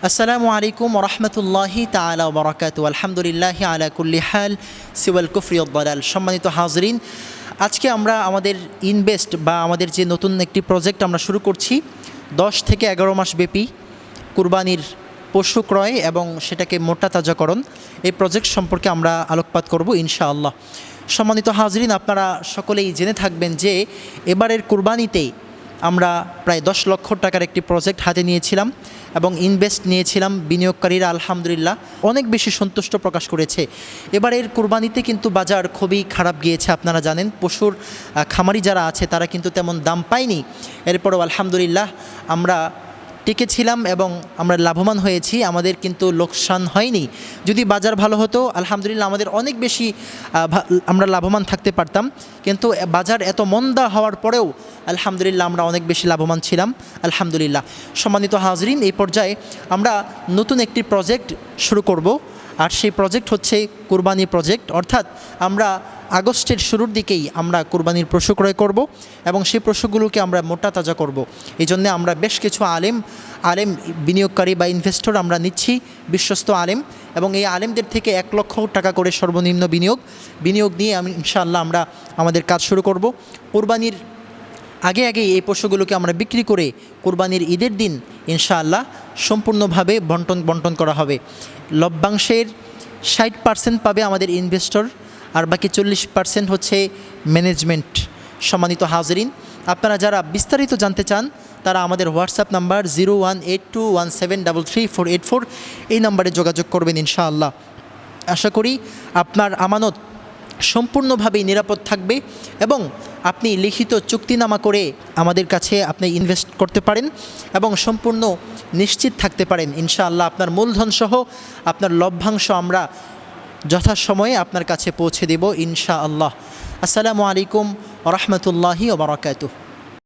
আসসালামু আলাইকুম ওরহমতুল্লাহি তাআলা ওয়া বারাকাতুহু। আলহামদুলিল্লাহি আলা কুল্লি হাল সিওয়াল কুফরি ওয়াদ দালাল। সম্মানিত হাজরিন, আজকে আমরা আমাদের ইনভেস্ট বা আমাদের যে নতুন একটি প্রজেক্ট আমরা শুরু করছি 10 থেকে 11 মাস ব্যাপী কুরবানির পশু ক্রয় এবং সেটাকে মোটা তাজাকরণ, এই প্রজেক্ট সম্পর্কে আমরা আলোকপাত করব ইনশাআল্লাহ। সম্মানিত হাজরিন, আপনারা সকলেই জেনে থাকবেন যে এবারের কুরবানিতে আমরা প্রায় 10 লক্ষ টাকার একটি প্রজেক্ট হাতে নিয়েছিলাম এবং ইনভেস্ট নিয়েছিলাম। বিনিয়োগকারীরা আলহামদুলিল্লাহ অনেক বেশি সন্তুষ্ট প্রকাশ করেছে। এবারের কুরবানিতে কিন্তু বাজার খুবই খারাপ গিয়েছে। আপনারা জানেন পশুর খামারি যারা আছে তারা কিন্তু তেমন দাম পায়নি। এরপরেও আলহামদুলিল্লাহ আমরা টিকেছিলাম এবং আমরা লাভবান হয়েছি, আমাদের কিন্তু লোকসান হয়নি। যদি বাজার ভালো হতো আলহামদুলিল্লাহ আমাদের অনেক বেশি আমরা লাভবান থাকতে পারতাম, কিন্তু বাজার এত মন্দা হওয়ার পরেও আলহামদুলিল্লাহ আমরা অনেক বেশি লাভবান ছিলাম আলহামদুলিল্লাহ। সম্মানিত হাজরিন, এই পর্যায়ে আমরা নতুন একটি প্রজেক্ট শুরু করব, আর সেই প্রজেক্ট হচ্ছে কুরবানি প্রজেক্ট। অর্থাৎ আমরা আগস্টের শুরুর দিকেই আমরা কুরবানির পশু ক্রয় করব এবং সেই পশুগুলোকে আমরা মোটা তাজা করব। এই জন্য আমরা বেশ কিছু আলেম বিনিয়োগকারী বা ইনভেস্টর আমরা নিচ্ছি, বিশ্বস্ত আলেম, এবং এই আলেমদের থেকে 1 লক্ষ টাকা করে সর্বনিম্ন বিনিয়োগ নিয়ে ইনশাআল্লাহ আমরা আমাদের কাজ শুরু করব। কুরবানির আগে এই পশুগুলোকে আমরা বিক্রি করে কুরবানির ঈদের দিন ইনশাআল্লাহ সম্পূর্ণভাবে বন্টন করা হবে। লভ্যাংশের 60% পাবে আমাদের ইনভেস্টর, আর বাকি 40% হচ্ছে ম্যানেজমেন্ট। সম্মানিত হাজরিন, আপনারা যারা বিস্তারিত জানতে চান তারা আমাদের হোয়াটসঅ্যাপ নাম্বার 018217333484 এই নাম্বারে যোগাযোগ করবেন ইনশাআল্লাহ। আশা করি আপনার আমানত সম্পূর্ণভাবেই নিরাপদ থাকবে এবং আপনি লিখিত চুক্তিনামা করে আমাদের কাছে আপনি ইনভেস্ট করতে পারেন এবং সম্পূর্ণ নিশ্চিত থাকতে পারেন ইনশাআল্লাহ আপনার মূলধন সহ আপনার লভ্যাংশ আমরা যথাসময়ে আপনার কাছে পৌঁছে দেব ইনশাআল্লাহ। আসসালামু আলাইকুম ওয়া রাহমাতুল্লাহি ওয়া বারাকাতুহু।